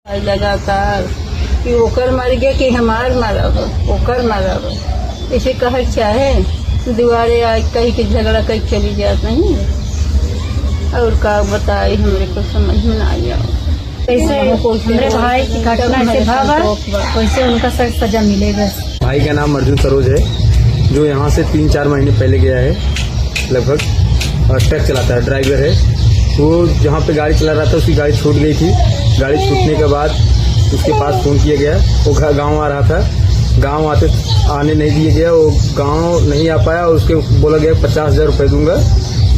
लगातार कि ओकर मर गया कि हमार मरब, ओकर मरब इसे कह चाहे दीवारे आज कहीं के झगड़ा कहीं चली जात नहीं। और का बताई हमरे को समझ में ना आया। कैसे हमारे भाई की घटना से भागा वैसे उनका सजा मिलेगा। भाई का नाम अर्जुन सरोज है, जो यहाँ से 3-4 महीने पहले गया है लगभग, और ट्रक चलाता है, ड्राइवर है। वो जहाँ पे गाड़ी चला रहा था उसकी गाड़ी छूट गई थी। गाड़ी छूटने के बाद उसके पास फ़ोन किया गया। वो गांव आ रहा था, गांव आने नहीं दिया गया, वो गांव नहीं आ पाया और उसके बोला गया 50,000 रुपये दूंगा,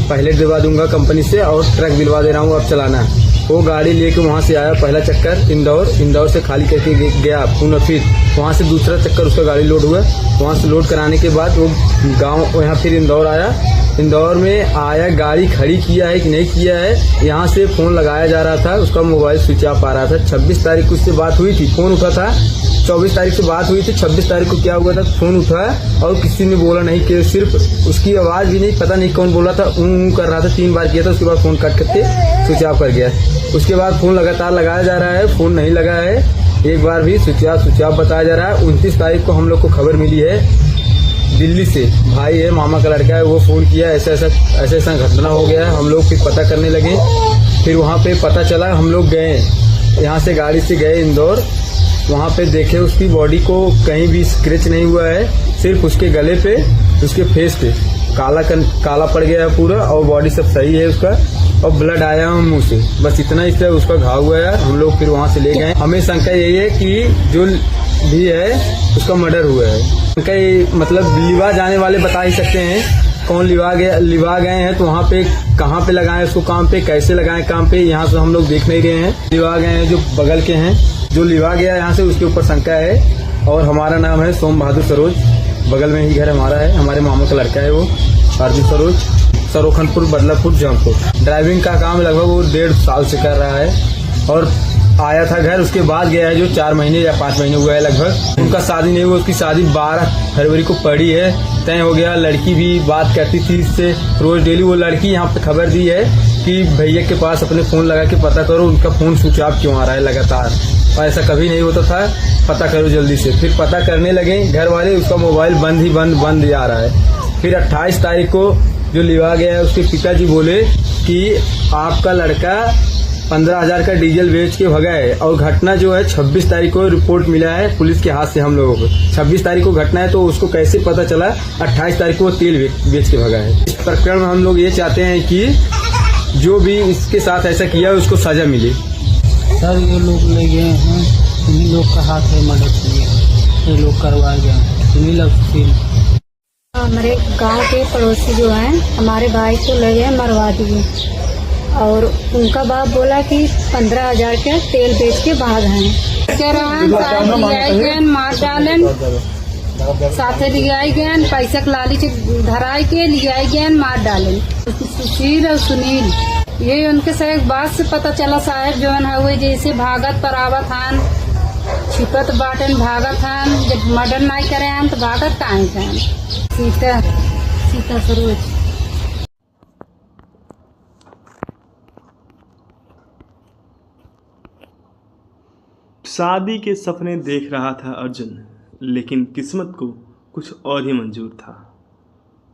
पहले दिलवा दूंगा कंपनी से और ट्रक दिलवा दे रहा हूँ, अब चलाना है। वो गाड़ी लेके वहाँ से आया, पहला चक्कर इंदौर से खाली करके गया पुनः, फिर वहाँ से दूसरा चक्कर उसका गाड़ी लोड हुआ। वहाँ से लोड कराने के बाद वो गांव यहाँ फिर इंदौर आया। इंदौर में आया, गाड़ी खड़ी किया है कि नहीं किया है, यहाँ से फ़ोन लगाया जा रहा था, उसका मोबाइल स्विच ऑफ आ रहा था। 26 तारीख को उससे बात हुई थी, फ़ोन उठा था। 24 तारीख से बात हुई थी, 26 तारीख को क्या हुआ था, फ़ोन उठा और किसी ने बोला नहीं कि सिर्फ उसकी आवाज़ भी नहीं, पता नहीं कौन बोला था, कर रहा था, 3 बार किया था। उसके बाद फ़ोन कट करके स्विच ऑफ कर गया। उसके बाद फ़ोन लगातार लगाया जा रहा है, फ़ोन नहीं लगा है, एक बार भी स्विच ऑफ बताया जा रहा है। 29 तारीख को हम लोग को खबर मिली है दिल्ली से, भाई है, मामा का लड़का है, वो फ़ोन किया, ऐसा घटना हो गया। हम लोग फिर पता करने लगे, फिर वहाँ पे पता चला, हम लोग गए, यहाँ से गाड़ी से गए इंदौर, वहाँ पे देखे उसकी बॉडी को कहीं भी स्क्रैच नहीं हुआ है, सिर्फ उसके गले पे, उसके फेस पे काला पड़ गया है पूरा, और बॉडी सब सही है उसका, और ब्लड आया है मुंह से, बस इतना ही से उसका घाव हुआ है। हम लोग फिर वहाँ से ले गए। हमें शंका यही है कि जो भी है उसका मर्डर हुआ है। शंका मतलब लिवा जाने वाले बता ही सकते हैं कौन लिवा गए हैं, तो वहाँ पे कहाँ पे लगाएं उसको काम पे, कैसे लगाएं काम पे, यहाँ से हम लोग देख नहीं रहे हैं। लिवा गए हैं जो बगल के हैं, जो लिवा गया यहाँ से उसके ऊपर शंका है। और हमारा नाम है सोम बहादुर सरोज, बगल में ही घर हमारा है, हमारे मामा का लड़का है वो अर्जुन सरोज, सरोखनपुर, बदलापुर, जौनपुर। ड्राइविंग का काम लगभग वो 1.5 साल से कर रहा है, और आया था घर, उसके बाद गया है जो 4 महीने या 5 महीने हुआ है लगभग। उनका शादी नहीं हुआ, उसकी शादी 12 फरवरी को पड़ी है, तय हो गया। लड़की भी बात करती थी इससे रोज डेली। वो लड़की यहाँ पे खबर दी है कि भैया के पास अपने फ़ोन लगा के पता करो उनका फ़ोन स्विच ऑफ क्यों आ रहा है लगातार, और ऐसा कभी नहीं होता था, पता करो जल्दी से। फिर पता करने लगे घर वाले, उसका मोबाइल बंद आ रहा है। फिर 28 तारीख को जो लिवा गया है उसके पिताजी बोले कि आपका लड़का 15,000 का डीजल बेच के भगा है, और घटना जो है 26 तारीख को रिपोर्ट मिला है पुलिस के हाथ से हम लोगों को। 26 तारीख को घटना है, तो उसको कैसे पता चला 28 तारीख को वो तेल बेच के भगा है। इस प्रकरण में हम लोग ये चाहते हैं कि जो भी इसके साथ ऐसा किया है उसको सजा मिले। सर ये लोग ले गए हैं, इन्हीं लोग का हाथ है मर्डर किया, ये लोग करवाए गए, इन्हीं लोग। हमारे गांव के पड़ोसी जो हैं हमारे भाई को ले गए मरवा दिए, और उनका बाप बोला कि 15,000 के तेल बेच के भाग हैं। मार डालन साथे लियाई गए, पैसा के लाली से धराई के लियाई गए, मार डालन। सुशील और सुनील, ये उनके से एक बात से पता चला साहब जो है हुए जैसे भागत पर आवत हन, छिपत बाटन भागत हन, जब मर्डर नहीं करे हन तो भागत काहे हन। सीता सरोज। शादी के सपने देख रहा था अर्जुन, लेकिन किस्मत को कुछ और ही मंजूर था।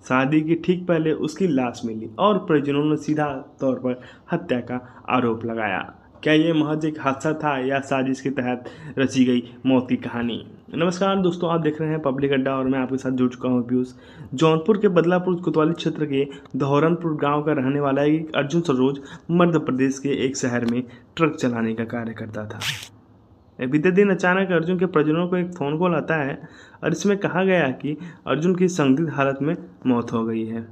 शादी के ठीक पहले उसकी लाश मिली और परिजनों ने सीधा तौर पर हत्या का आरोप लगाया। क्या ये महज एक हादसा था या साजिश के तहत रची गई मौत की कहानी? नमस्कार दोस्तों, आप देख रहे हैं पब्लिक अड्डा और मैं आपके साथ जुड़ चुका हूं पीयूष। जौनपुर के बदलापुर कोतवाली क्षेत्र के धौरनपुर गांव का रहने वाला एक अर्जुन सरोज मध्य प्रदेश के एक शहर में ट्रक चलाने का कार्य करता था। बीते दिन अचानक अर्जुन के परिजनों को एक फ़ोन कॉल आता है और इसमें कहा गया कि अर्जुन की संदिग्ध हालत में मौत हो गई है।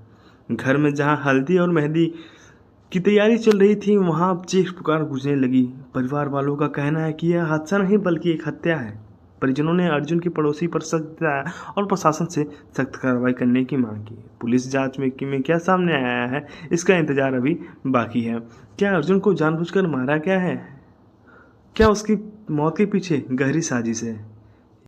घर में जहां हल्दी और मेहंदी की तैयारी चल रही थी, वहां चीख पुकार गूंजने लगी। परिवार वालों का कहना है कि यह हादसा नहीं बल्कि एक हत्या है। परिजनों ने अर्जुन की पड़ोसी पर शक जताया और प्रशासन से सख्त कार्रवाई करने की मांग की। पुलिस जांच में क्या सामने आया है, इसका इंतजार अभी बाकी है। क्या अर्जुन को जानबूझकर मारा गया है? क्या उसकी मौत के पीछे गहरी साजिश है?